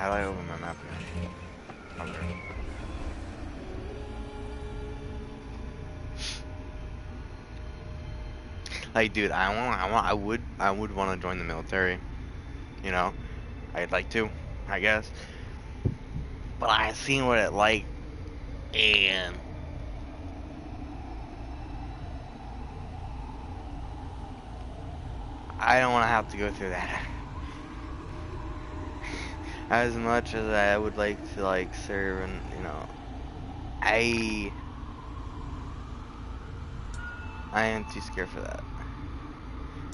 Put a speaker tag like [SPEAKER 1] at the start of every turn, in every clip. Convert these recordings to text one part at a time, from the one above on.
[SPEAKER 1] how do I open my map now? Okay. Like, dude, I would want to join the military. You know, I'd like to, I guess. But I seen what it like, and I don't want to have to go through that. As much as I would like to like serve, and you know, I am too scared for that.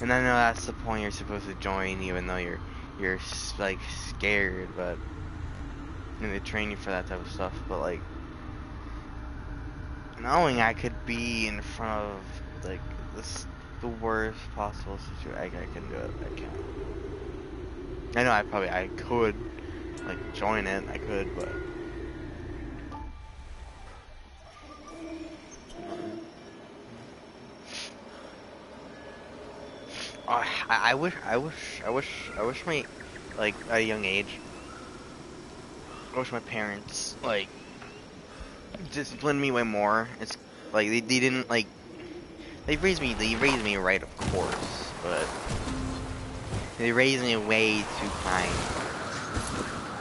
[SPEAKER 1] And I know that's the point you're supposed to join, even though you're like scared, but they train you for that type of stuff. But like knowing I could be in front of like the worst possible situation, I can do it. I can. I know I could like join it. I could, but. I wish my, like, at a young age, I wish my parents, like, disciplined me way more. It's, like, they didn't, like, they raised me right, of course, but they raised me way too kind.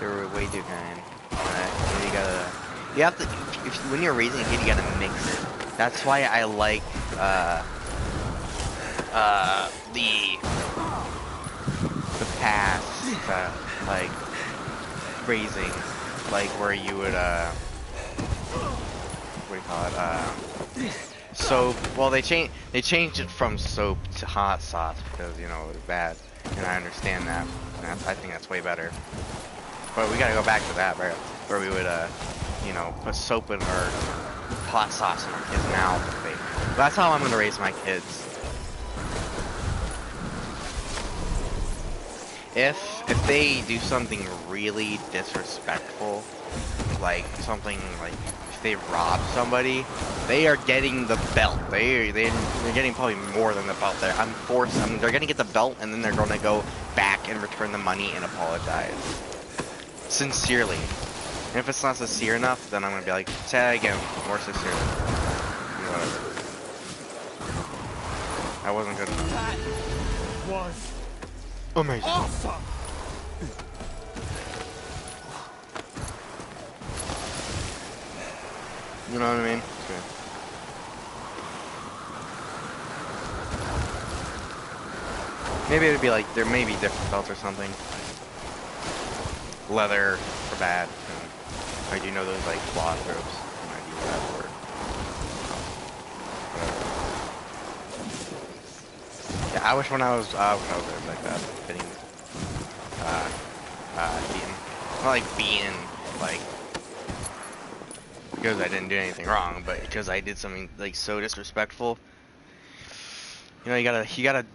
[SPEAKER 1] They were way too kind. You have to, when you're raising a kid, you gotta mix it. That's why I like, the past, like, raising, like, where you would, what do you call it, soap. Well, they changed it from soap to hot sauce because, you know, it was bad, and I understand that, and I think that's way better. But we gotta go back to that, right, where we would, you know, put soap in or hot sauce in our kids' mouth. That's how I'm gonna raise my kids. If they do something really disrespectful, like something like if they rob somebody, they are getting the belt. They're getting probably more than the belt. They're gonna get the belt, and then they're gonna go back and return the money and apologize sincerely. And if it's not sincere enough, then I'm gonna be like, say that again, more sincerely. Whatever. That wasn't good enough.
[SPEAKER 2] That was
[SPEAKER 1] amazing.
[SPEAKER 2] awesome.
[SPEAKER 1] You know what I mean? Okay. Maybe it'd be like, there may be different belts or something. Leather for bad. I do know those like cloth ropes. And I do that for yeah, I wish when I was like that, getting beaten. Not like being like because I didn't do anything wrong, but because I did something like so disrespectful. You know, you gotta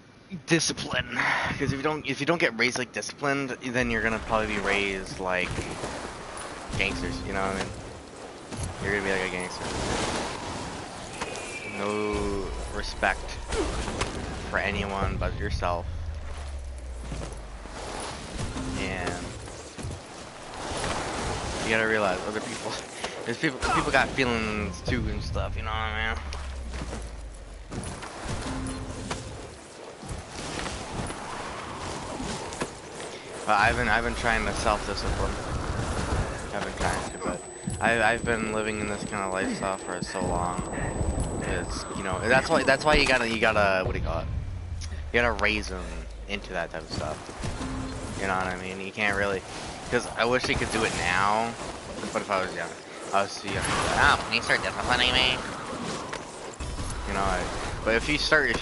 [SPEAKER 1] discipline, because if you don't get raised like disciplined, then you're gonna probably be raised like gangsters. You know what I mean? You're gonna be like a gangster. No respect for anyone but yourself, and you gotta realize other people. There's people got feelings too and stuff. You know what I mean? I've been trying to self-discipline. I've been trying to, but I've been living in this kind of lifestyle for so long. It's, you know, that's why you gotta what do you call it? You gotta raise them into that type of stuff. You know what I mean? You can't really, because I wish you could do it now. But if I was young, I was too young. Can you start disciplining me? You know, but if you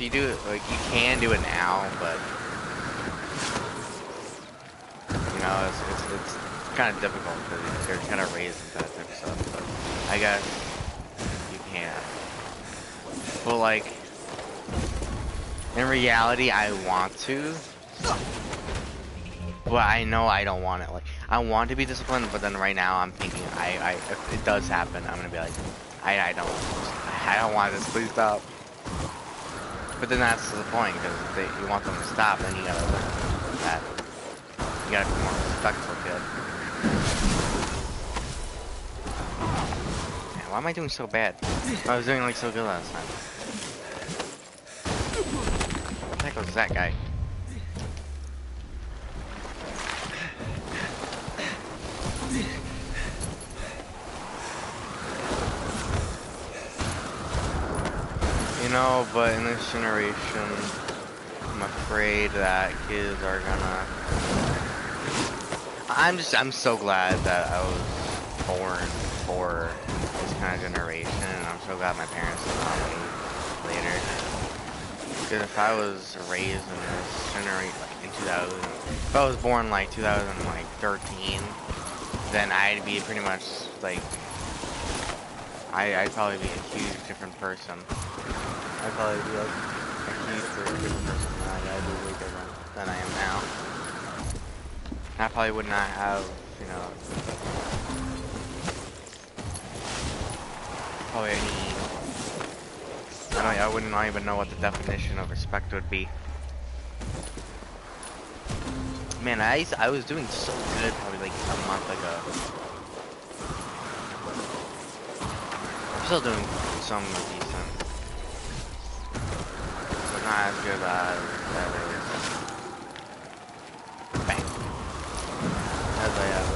[SPEAKER 1] do it, like, you can do it now, but. You know, it's kind of difficult because you're kind of raised with that type of stuff, but I guess you can. But like, in reality, I want to, but I know I don't want it. Like, I want to be disciplined, but then right now I'm thinking, if it does happen, I'm gonna be like, I don't want this. Please stop. But then that's the point, because if you want them to stop, then you gotta learn that. You gotta be more respectful, kid. Why am I doing so bad? I was doing like so good last time. What the heck was that guy? You know, but in this generation, I'm afraid that kids are gonna... I'm so glad that I was born for this kind of generation, and I'm so glad my parents allowed me later. Because if I was raised in this generation, like in 2000, if I was born like 2013, then I'd be pretty much like, I'd probably be a huge different person. I'd probably be like a huge different person than I'd be way different than I am now. I probably would not have, you know, probably any, I wouldn't even know what the definition of respect would be. Man, I was doing so good probably like a month ago. I'm still doing some decent, but not as good as ever. Bang. As I have.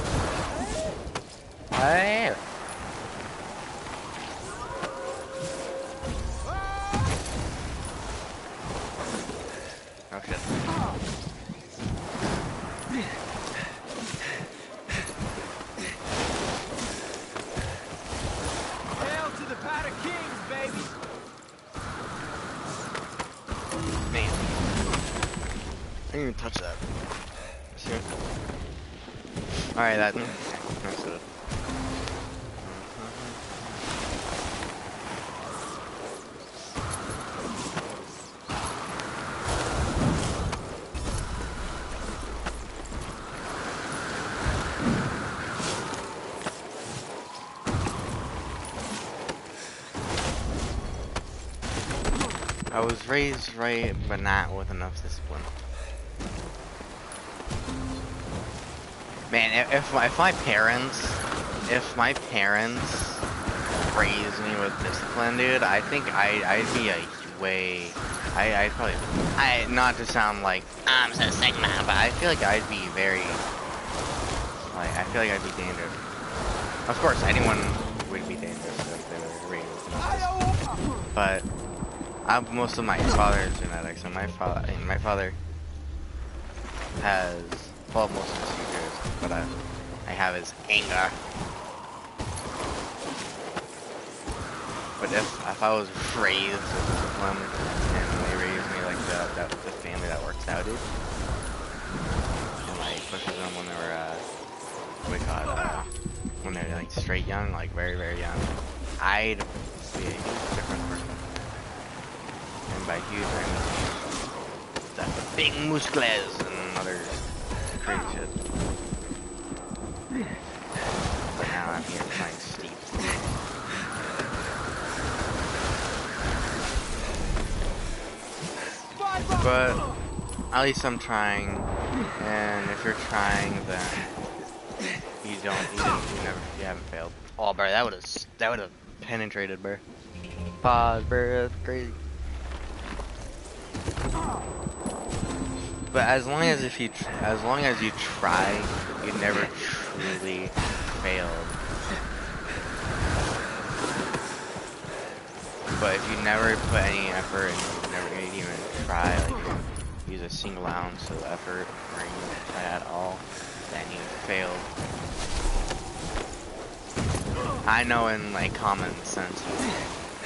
[SPEAKER 1] Hey. Oh shit.
[SPEAKER 2] Hail to the Pat of Kings, baby!
[SPEAKER 1] Man. I didn't even touch that. Sure. Alright, that's good. I was raised right, but not with enough discipline. Man, if my parents raised me with discipline, dude, I think I'd be a way, I'd probably, not to sound like I'm so Sigma, but I feel like I'd be very, like, I feel like I'd be dangerous. Of course, anyone would be dangerous if they were raised with enough discipline. But I have most of my father's genetics, and my father has, well, most of his features, but I have his anger. But if I was raised with discipline, and they raised me like the family that works out, dude, and like pushes them when they were, what do you call it, when they're like straight young, like very, very young, I'd be a huge different person. And by huge, I mean that big muscles and other crazy shit. But now I'm here playing Steve. But at least I'm trying, and if you're trying, then you haven't failed. Oh, bro, that would have penetrated, bro. Pause, bro, that's crazy. But as long as you try, you never truly failed. But if you never put any effort and you never even try, like use a single ounce of effort or even try at all, then you failed. I know in like common sense,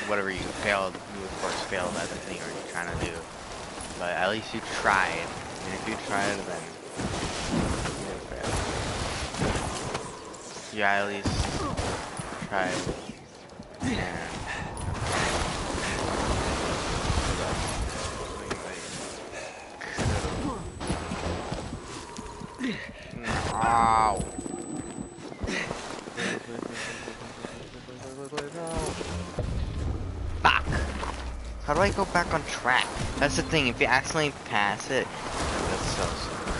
[SPEAKER 1] whatever you failed, you of course failed at the thing you're trying to do. But at least you tried, and if you tried, then you failed. You at least tried, and ow. Fuck. How do I go back on track? That's the thing, if you accidentally pass it, that's so stupid.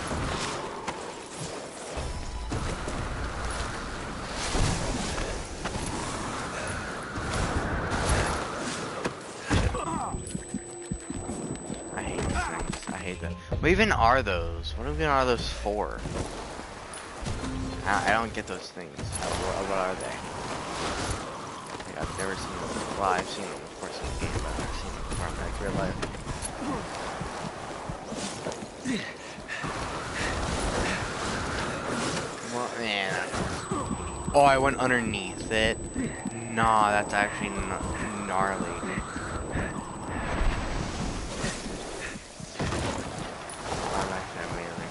[SPEAKER 1] What even are those? What even are those for? I don't get those things. What are they? Like, I've never seen them. Well, I've seen them, of course, in the game, but I've never seen them before in like real life. Well, man. Oh, I went underneath it. Nah, that's actually gnarly. I'm actually amazing.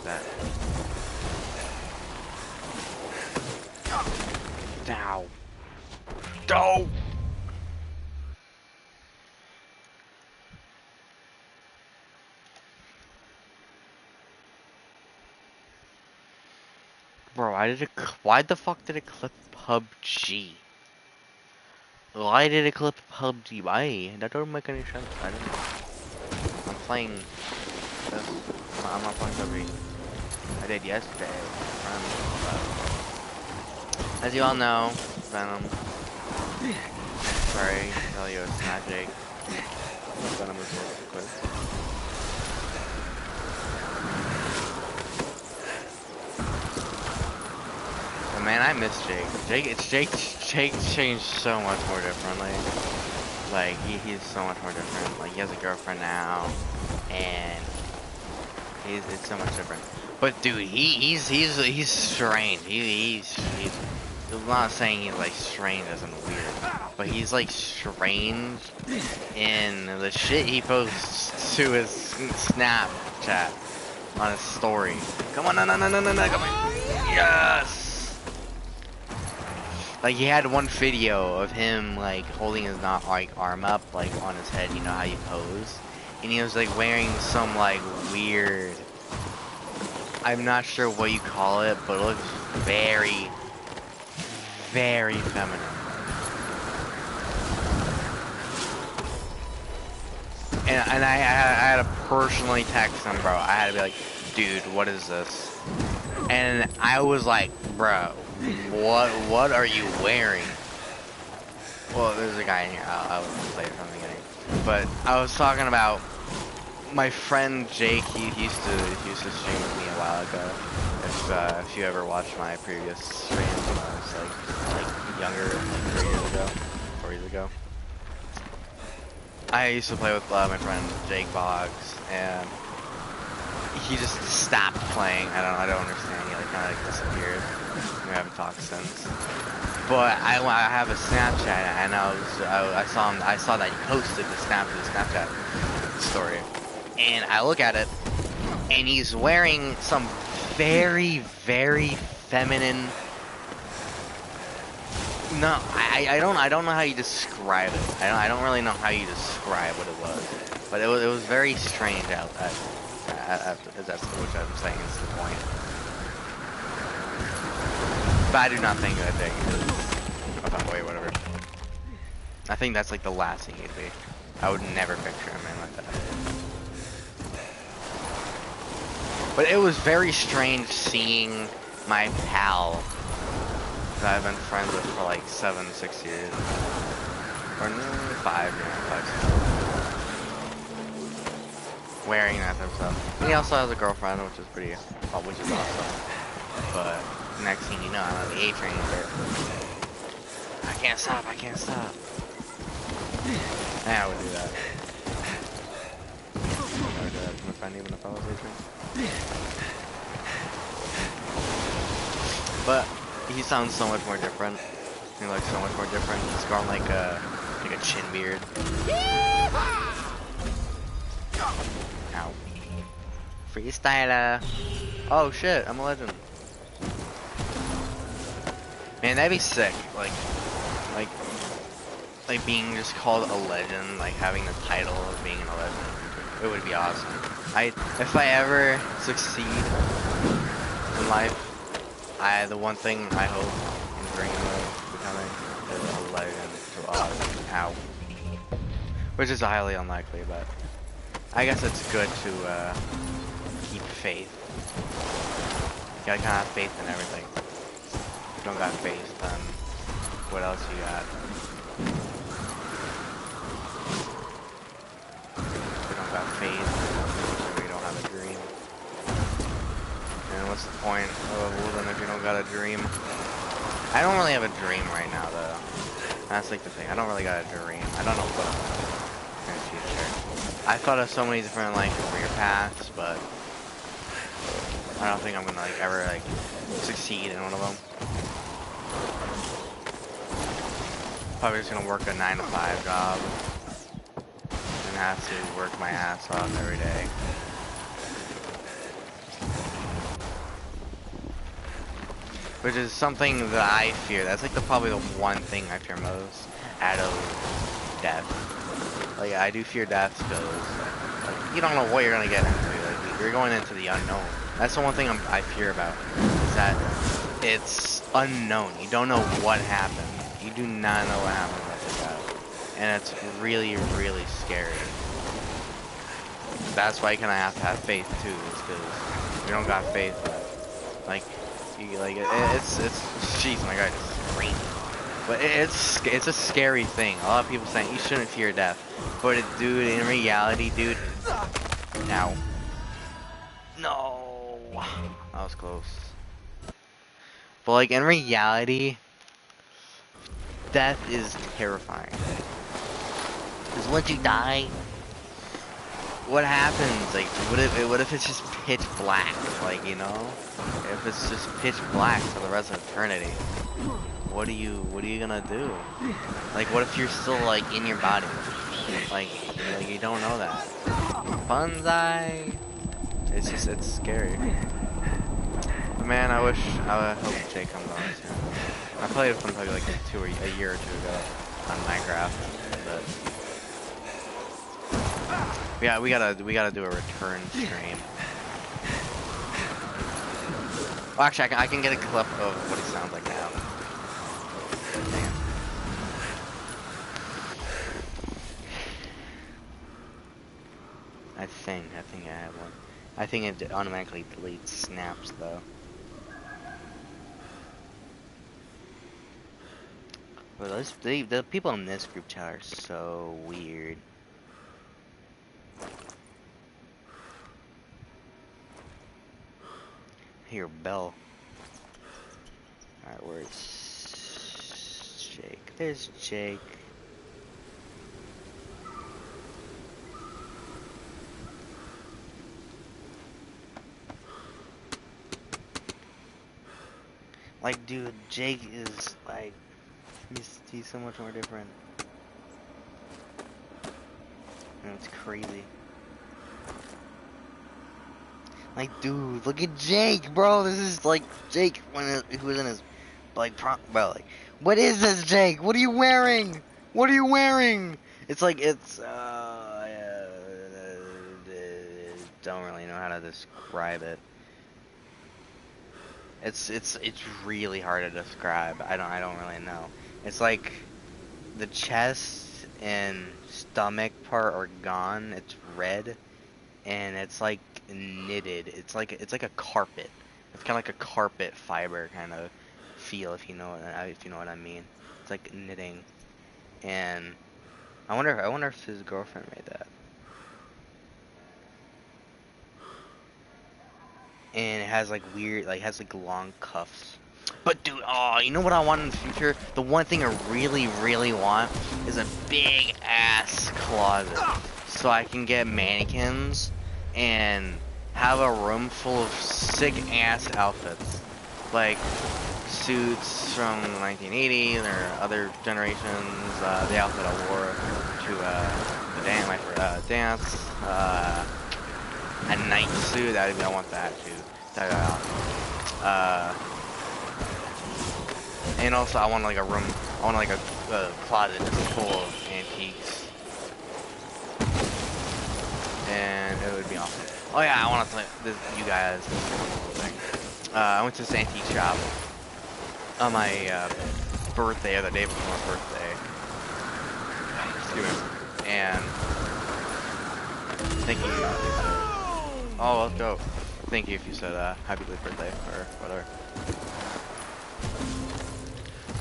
[SPEAKER 1] That. Ow. Go! Bro, why the fuck did it clip PUBG? Why did it clip PUBG? Why? That don't make any sense. I don't know. I'm playing this. I'm not playing PUBG. I did yesterday. As you all know, Venom. Sorry, tell you it's magic. Venom is really quick. Man, I miss Jake. Jake's changed so much more differently. Like he's so much more different. Like he has a girlfriend now, and it's so much different. But dude, he's strange. He's I'm not saying he's like strange as in weird, but he's like strange in the shit he posts to his Snapchat on his story. Come on, no, come on. Yes. Like he had one video of him like holding his arm up like on his head, you know how you pose, and he was like wearing some like weird, I'm not sure what you call it, but it looks very, very feminine. And I had to personally text him, bro. I had to be like, dude, what is this? And I was like, bro, what are you wearing? Well, there's a guy in here. I was play it from the beginning. But I was talking about my friend Jake. He used to stream with me a while ago. If you ever watched my previous streams when I was like younger, like 3 years ago, 4 years ago. I used to play with my friend Jake Boggs, and he just stopped playing. I don't understand. He like kind of like disappeared. We haven't talked since. But I have a Snapchat, and I saw that he posted the Snapchat story, and I look at it, and he's wearing some very, very feminine. No, I don't know how you describe it. I don't really know how you describe what it was, but it was very strange out that. That's which I'm saying is the point. But I do not think that Jake is. Oh, wait, whatever. I think that's like the last thing he'd be. I would never picture him in like that. But it was very strange seeing my pal that I've been friends with for like 7-6 years. Or no, 5 years. Wearing that type of stuff. And he also has a girlfriend, which is awesome. But next thing you know, I'm on the A train here. I can't stop. Yeah, I would do that. I would do that if I even if I was A train. But he sounds so much more different. He looks so much more different. He's got like a chin beard. Ow. Freestyler. Oh shit, I'm a legend. Man, that'd be sick. Like being just called a legend, like having the title of being a legend. It would be awesome. If I ever succeed in life, the one thing I hope and dream of becoming is a legend to Oz. Ow. Which is highly unlikely, but I guess it's good to keep faith. You gotta kind of have faith in everything. If you don't got faith, then what else you got? If you don't got faith, what's the point of living if you don't got a dream? I don't really have a dream right now, though. That's like the thing. I don't really got a dream. I don't know what in the future. I thought of so many different like career paths, but I don't think I'm gonna like ever like succeed in one of them. Probably just gonna work a 9-to-5 job and have to work my ass off every day. Which is something that I fear. That's like probably the one thing I fear most out of death. Like I do fear death because like, you don't know what you're gonna get into. Like you're going into the unknown. That's the one thing I fear about. Is that it's unknown. You don't know what happened. You do not know what happened after that, and it's really, really scary. That's why you kind of have to have faith too. Is because you don't got faith. Like. It's jeez, my god, it's crazy. But it's a scary thing. A lot of people saying you shouldn't fear death, but dude, in reality, dude, now, no, that was close. But like in reality, death is terrifying. Because once you die, what happens? Like, what if it's just pitch black? Like, you know, if it's just pitch black for the rest of eternity, what are you gonna do? Like, what if you're still like in your body? Like you don't know that. Banzai. It's scary. But man, I hope Jay comes on soon. I played with him probably like a year or two ago on Minecraft, but. Yeah, we gotta do a return stream. Well, actually, I can get a clip of what he sounds like now. I think I have one. I think it automatically deletes snaps though. But the people in this group chat are so weird. Here, Bell. Alright, where's Jake? There's Jake. Like, dude, Jake is like, he's so much more different. And it's crazy. Like, dude, look at Jake, bro. This is like Jake who was in his like bro. Like, what is this, Jake? What are you wearing? What are you wearing? It's like don't really know how to describe it. It's really hard to describe. I don't really know. It's like the chest and stomach part are gone. It's red, and it's like knitted. It's like a carpet. It's kind of like a carpet fiber kind of feel, if you know what I mean. It's like knitting, and I wonder if his girlfriend made that. And it has like weird, like has like long cuffs. But dude, oh, you know what I want in the future? The one thing I really, really want is a big ass closet, so I can get mannequins and have a room full of sick ass outfits, like suits from the 1980s or other generations. The outfit I wore to my dance. A night suit. I want that too. And also I want like a room. I want like a closet just full of antiques. And it would be awesome. Oh yeah, I want to play this. You guys. I went to this antique shop on my birthday, or the day before my birthday. Excuse me. And thank you. Oh, let's go. Thank you if you said happy late birthday or whatever.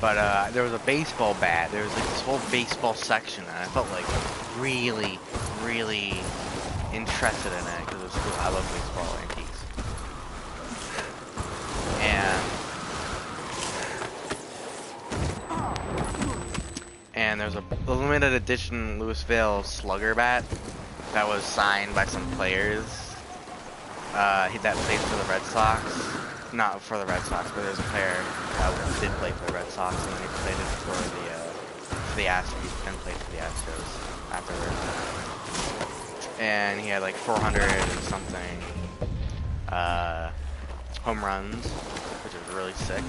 [SPEAKER 1] But there was a baseball bat. There was like this whole baseball section, and I felt like really, really interested in it because it was cool. I love baseball antiques. and there's a limited edition Louisville Slugger bat that was signed by some players. That played for the Red Sox. Not for the Red Sox, but there's a player that did play for the Red Sox, and then he played it for the Astros, and played for the Astros afterwards. And he had like 400 and something home runs, which is really sick.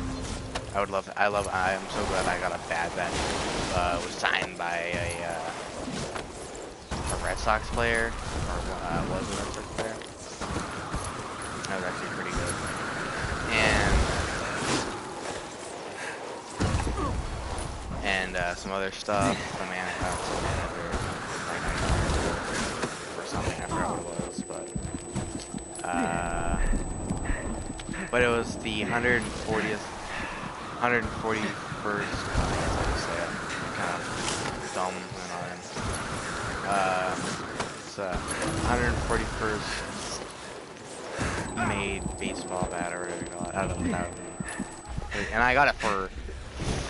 [SPEAKER 1] I am so glad I got a bad bat. Was signed by a Red Sox player, or was a Red Sox player. That was actually pretty good. And some other stuff. The manager, or something. I forgot what it was, but it was the 141st. I guess I would say it. Kind of dumb and it's 141st made baseball bat or whatever you call it, out of 1,000. And I got it for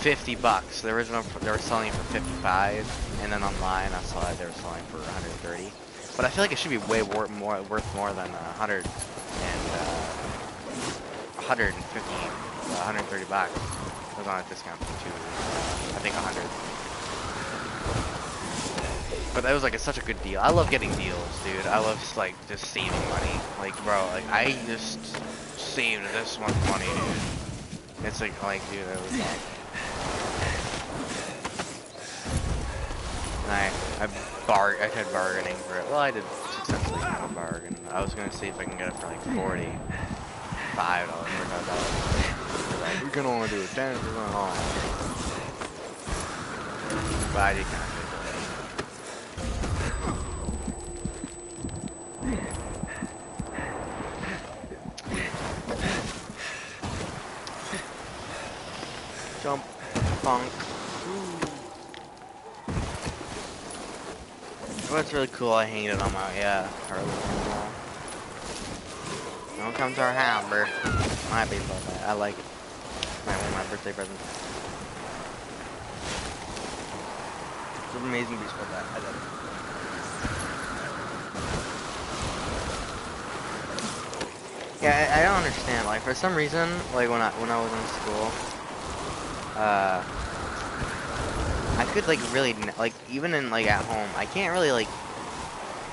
[SPEAKER 1] $50. The original they were selling it for 55, and then online I saw that they were selling for 130. But I feel like it should be way worth more than 100 and 150, 130 bucks. It was on a discount to I think 100. But that was like such a good deal. I love getting deals, dude. I love just saving money. Like, bro, like I just saved this much money, dude. It's like dude, that was like. And I tried bargaining for it. Well, I did successfully bargain. I was gonna see if I can get it for like $45 or $45. Like, we can only do it 10% off. But I did kind of. Jump, funk. Oh, it's really cool. I hanged it on my our living wall. Don't come to our house, bro. My baseball bat. I like it. One of my birthday presents. It's an amazing baseball bat. I love it. Yeah, I don't understand. Like, for some reason, like when I was in school. I could like really like even in like at home I can't really like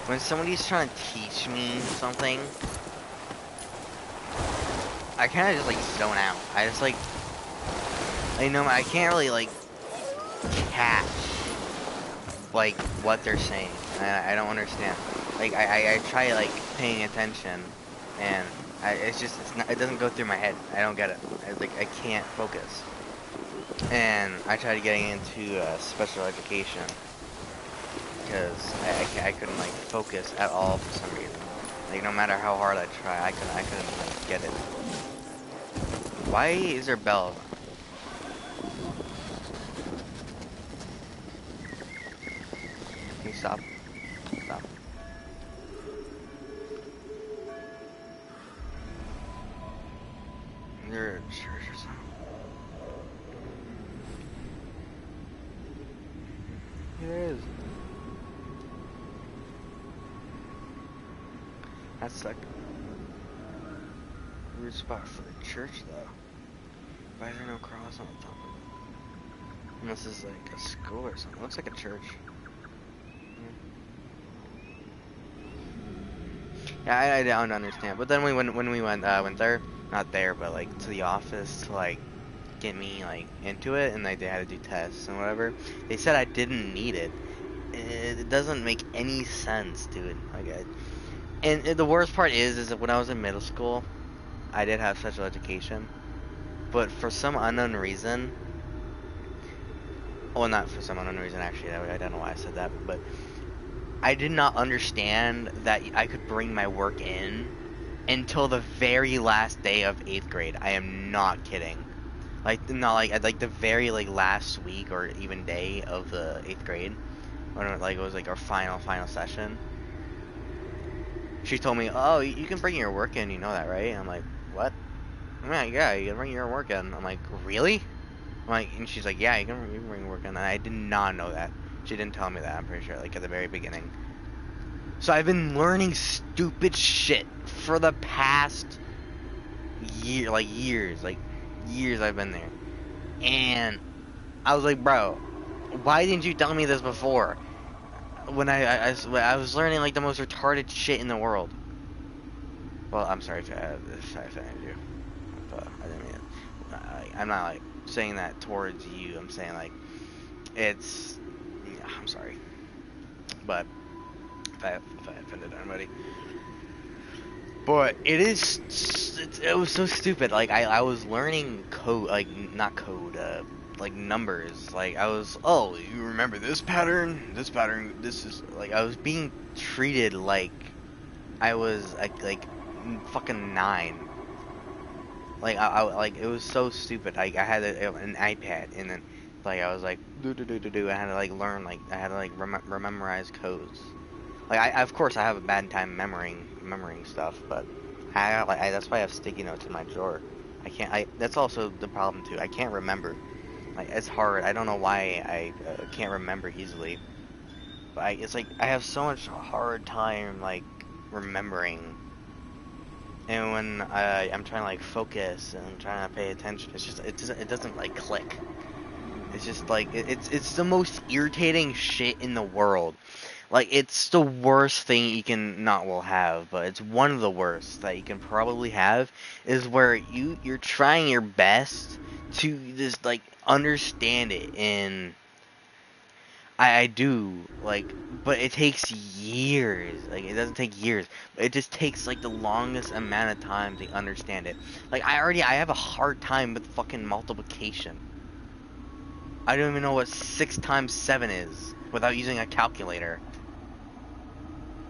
[SPEAKER 1] when somebody's trying to teach me something I kind of just like zone out. I just like I can't really like catch like what they're saying. I don't understand. Like I try like paying attention and it doesn't go through my head. I don't get it. I can't focus. And I tried getting into special education because I couldn't like focus at all for some reason. Like no matter how hard I try, I couldn't like get it. Why is there bells? Can you stop? Stop. Is there a church or something? There is. That's like a weird spot for the church, though. Why is there no cross on top of it? Unless it's like a school or something. It looks like a church. Yeah, I don't understand. But then when we went there, not there, but like to the office to like get me like into it, and like they had to do tests and whatever. They said I didn't need it. It doesn't make any sense, dude. Like, and the worst part is that when I was in middle school, I did have special education, but for some unknown reason, well, not for some unknown reason actually. I don't know why I said that, but I did not understand that I could bring my work in until the very last day of 8th grade. I am not kidding. Like, not like the very like last week or even day of the 8th grade, when like it was like our final session. She told me, "Oh, you can bring your work in. You know that, right?" I'm like, "What?" I'm like, "Yeah, you can bring your work in." I'm like, "Really?" Like, and she's like, yeah, you can bring work on that. I did not know that. She didn't tell me that, I'm pretty sure, like, at the very beginning. So I've been learning stupid shit for the past year, like, years I've been there. And I was like, bro, why didn't you tell me this before? When I was learning, like, the most retarded shit in the world. Well, I'm sorry if I offended you. I didn't mean it. I'm not, like, saying that towards you. I'm saying, like, it's... Yeah, I'm sorry. But if I offended anybody. But it was so stupid. Like, I was learning code, like, not code, like, numbers. Like, I was, oh, you remember this pattern? This pattern, this is, like, I was being treated like I was, like fucking 9. Like, like, it was so stupid. Like, I had an iPad, and then, like, I was like, do. I had to, like, learn, like, I had to, like, memorize codes. Like, of course, I have a bad time remembering stuff, but that's why I have sticky notes in my drawer. That's also the problem, too. I can't remember. Like, it's hard. I don't know why I can't remember easily. But it's like, I have so much hard time, like, remembering. And when I'm trying to, like, focus and I'm trying to pay attention, it doesn't like click. It's just like it's the most irritating shit in the world. Like, it's the worst thing you can have, but it's one of the worst that you can probably have, is where you're trying your best to just, like, understand it, and I do, like, but it takes years. Like, it doesn't take years, but it just takes, like, the longest amount of time to understand it. Like, I have a hard time with fucking multiplication. I don't even know what 6 times 7 is without using a calculator.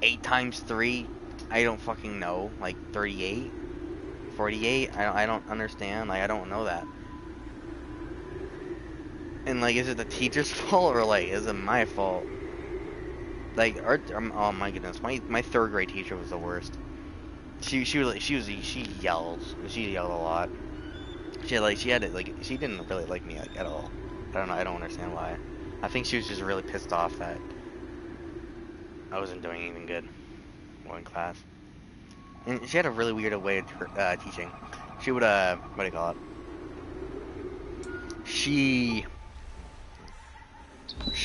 [SPEAKER 1] 8 times 3, I don't fucking know. Like, 38? 48? I don't understand. Like, I don't know that. And, like, is it the teacher's fault, or, like, is it my fault? Like, oh my goodness, my 3rd grade teacher was the worst. She yelled a lot. She didn't really like me, like, at all. I don't know, I don't understand why. I think she was just really pissed off that I wasn't doing anything good in class. And she had a really weird way of teaching. She would, what do you call it?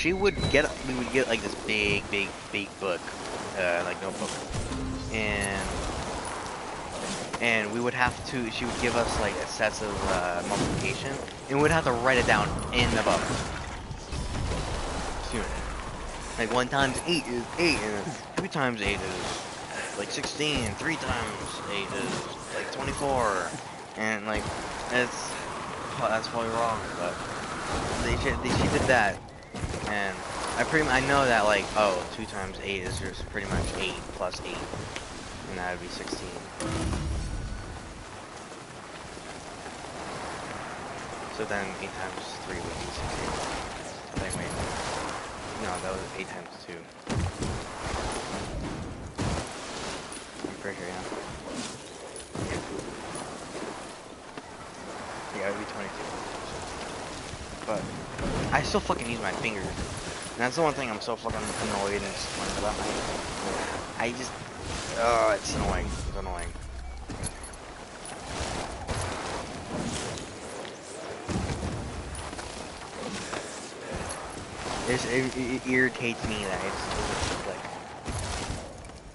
[SPEAKER 1] We would get, like, this big book, like, notebook. And we would have to, she would give us, like, sets of multiplication, and we would have to write it down in the book. Like, 1 times 8 is 8, and 2 times 8 is, like, 16, 3 times 8 is, like, 24, and, like, that's probably wrong, but she did that, and I know that, like, oh, 2 times 8 is just pretty much 8 plus 8, and that would be 16. So then 8 times 3 would be 16. Wait. No, that was 8 times 2. I'm pretty sure, yeah. Yeah, it would be 22. But I still fucking use my fingers. And that's the one thing I'm so fucking annoyed and disappointed about. It's annoying. It's annoying. It irritates me that it's like,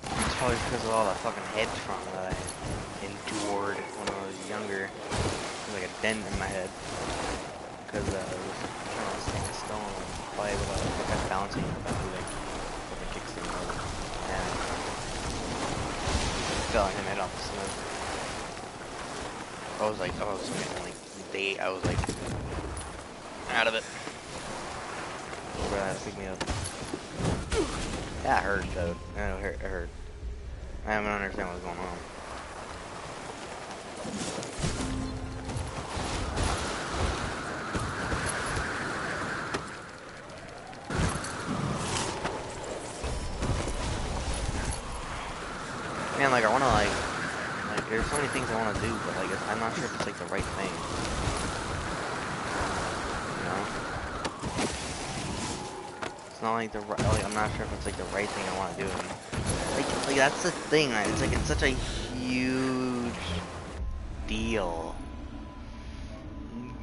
[SPEAKER 1] it's probably because of all the fucking head trauma that I endured when I was younger. There's like a dent in my head because I was trying to stand still and play without, like, I was bouncing without moving with a kickstand mode, and I fell and hit my head off the snow. I was like, I was like out of it. Pick me up. That hurt, though. No, it hurt. I don't understand what's going on. Man, like, I wanna, like, there's so many things I wanna do, but, like, I'm not sure if it's, like, the right thing. not like like, I'm not sure if it's like the right thing I want to do. And, like that's the thing. It's like it's such a huge deal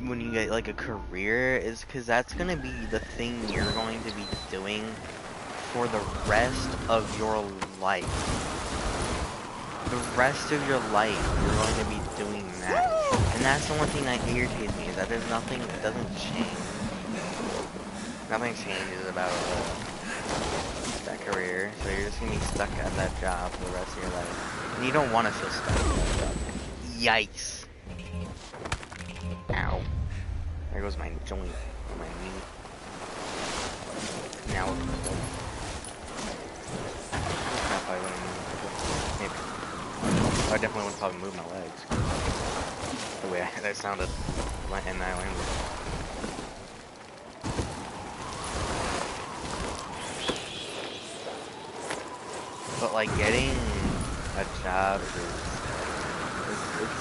[SPEAKER 1] when you get like a career, is because that's gonna be the thing you're going to be doing for the rest of your life. The rest of your life, you're going to be doing that. And that's the one thing that irritates me, is that there's nothing that doesn't change. Nothing changes about that career, so you're just going to be stuck at that job for the rest of your life. And you don't want to feel stuck at that job. Yikes. Ow. There goes my joint, my knee. Now maybe. I definitely would probably move my legs. The way that sounded, and I landed. But like getting a job it's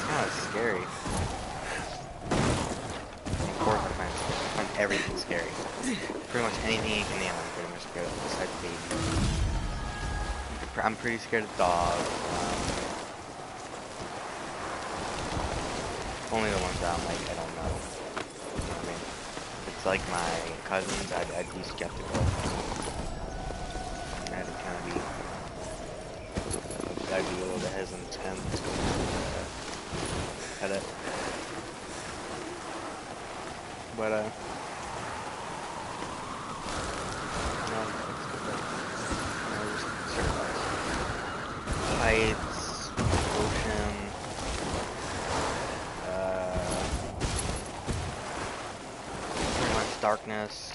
[SPEAKER 1] kind of scary. Of course, I find everything scary. Pretty much anything you can name, I'm pretty much scared of, besides babies. I'm pretty scared of dogs. Only the ones that I'm like, I don't know. You know what I mean? If it's like my cousins, I'd be skeptical. And I'd kind of be, I'd be a little bit hesitant at it. But, no, just certain heights, ocean, pretty much darkness.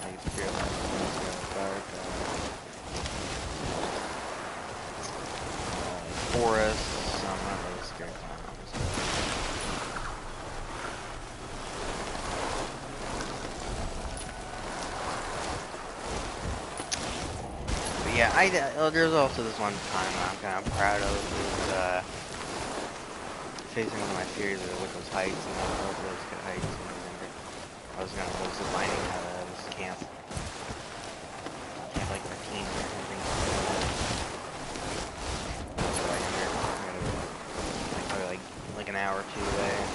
[SPEAKER 1] I can feel that it's dark. Forests. I'm not really scared of clowns. But yeah, there's also this one time that I'm kind of proud of. Is facing one of my fears, which was heights, and I was really scared of heights. I was ziplining at this camp like 13 or something. So I ended up probably like an hour or two away, and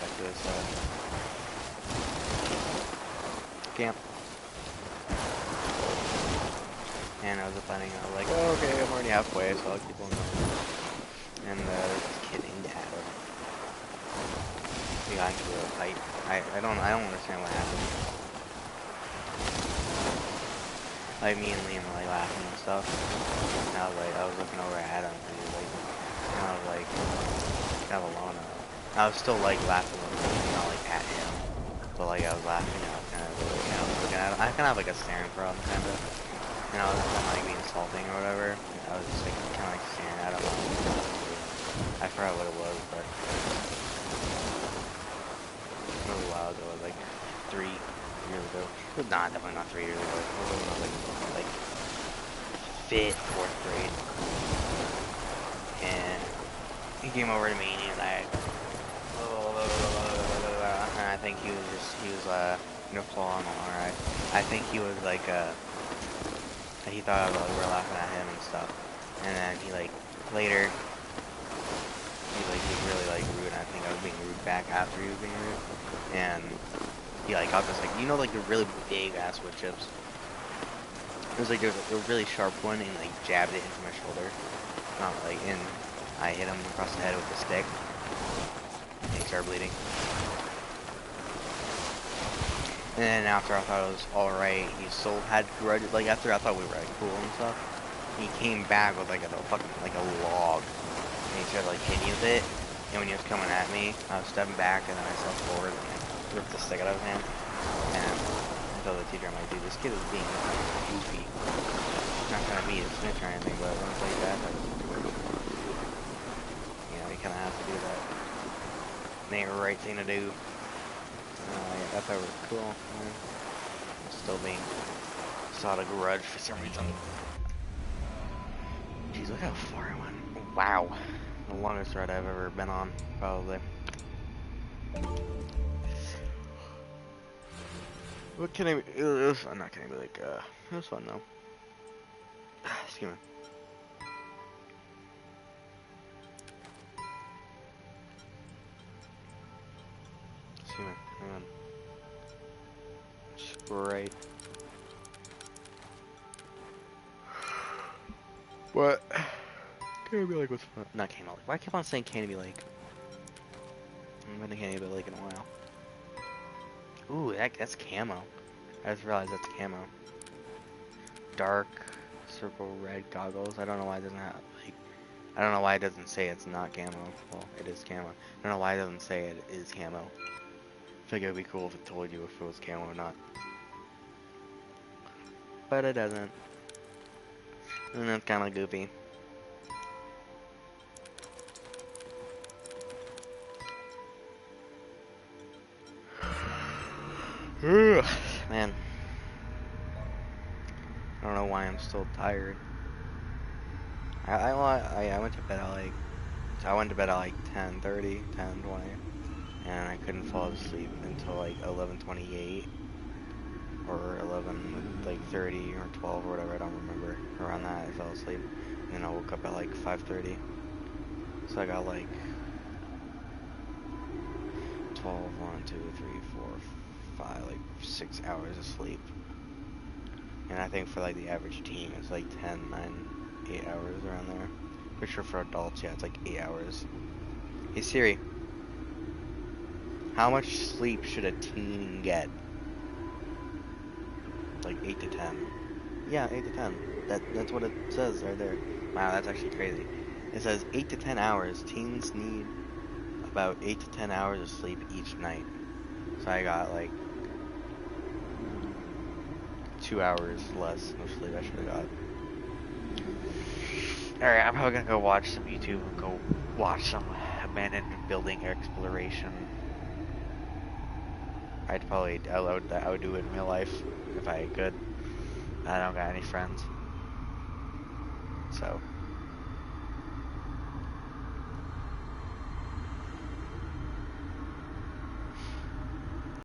[SPEAKER 1] back to this camp. And I was ziplining, and I was like, oh, okay, I'm already halfway, so I'll keep on going. And there's this kid named Adam. He got into a fight. I don't understand what happened. Like me and Liam were like laughing and stuff. And I was looking over at Adam and he was like, and I was like, kind of alone. I was still like laughing with him, not like at him, but like I was laughing. I was kind of looking at him. I kind of have like a staring problem, kind of. And I was kind of like being insulting or whatever. I was just like kind of like staring at him. I forgot what it was, but. It was a while ago, like 3 years ago. It was not, definitely not 3 years ago. It was like 5th, 4th grade. And he came over to me and he was like, and I think he was no flaw on alright. I think he was like, he thought we were laughing at him and stuff. And then he like, later, he was really like rude, and I think I was being rude back after he was being rude. And he like got this like, you know, like the really big ass wood chips. It was like a really sharp one, and like jabbed it into my shoulder. Not like, and I hit him across the head with the stick, and he started bleeding. And then after I thought it was alright, he still had grudges. Like after I thought we were like cool and stuff, he came back with like a fucking like a log. And he tried to like hit me with it, and when he was coming at me, I was stepping back, and then I stepped forward and like ripped the stick out of his hand. And I told the teacher, I'm like, dude, this kid is being goofy. He's not trying to be a snitch or anything, but when it's like that, like, you know, he kind of has to do that. It ain't the right thing to do. I thought it was cool. I'm still being sought a grudge for some reason. Jeez, look how far I went. Wow. The longest ride I've ever been on, probably. What can I? It was fun. Not can I be like? It was fun though. Excuse me. Excuse me. Hang on. Sprite. What? Candy Lake was fun. Not Candy Lake. Why I keep on saying Candy Lake? I haven't been to Candy Lake in a while. Ooh, that's camo. I just realized that's camo. Dark circle red goggles. I don't know why it doesn't have like. I don't know why it doesn't say it's not camo. Well, it is camo. I don't know why it doesn't say it is camo. I feel like it would be cool if it told you if it was camo or not. But it doesn't. And that's kind of goofy. Man. I don't know why I'm still tired. I went to bed at like, I went to bed at like 10:30, 10:20, and I couldn't fall asleep until like 11:28 or 11:30 or 12 or whatever, I don't remember. Around that I fell asleep, and then I woke up at like 5:30. So I got like 12, 1, 2, 3, 4, 5, like 6 hours of sleep. And I think for like the average team it's like 10, 9, 8 hours around there. Pretty sure for adults, yeah, it's like 8 hours. Hey Siri, how much sleep should a teen get? Like 8 to 10. Yeah, 8 to 10. That's what it says right there. Wow, that's actually crazy. It says 8 to 10 hours. Teens need about 8 to 10 hours of sleep each night. So I got like 2 hours less of sleep I should have got. Alright, I'm probably gonna go watch some YouTube and go watch some abandoned building exploration. I would do it in real life if I could. I don't got any friends. So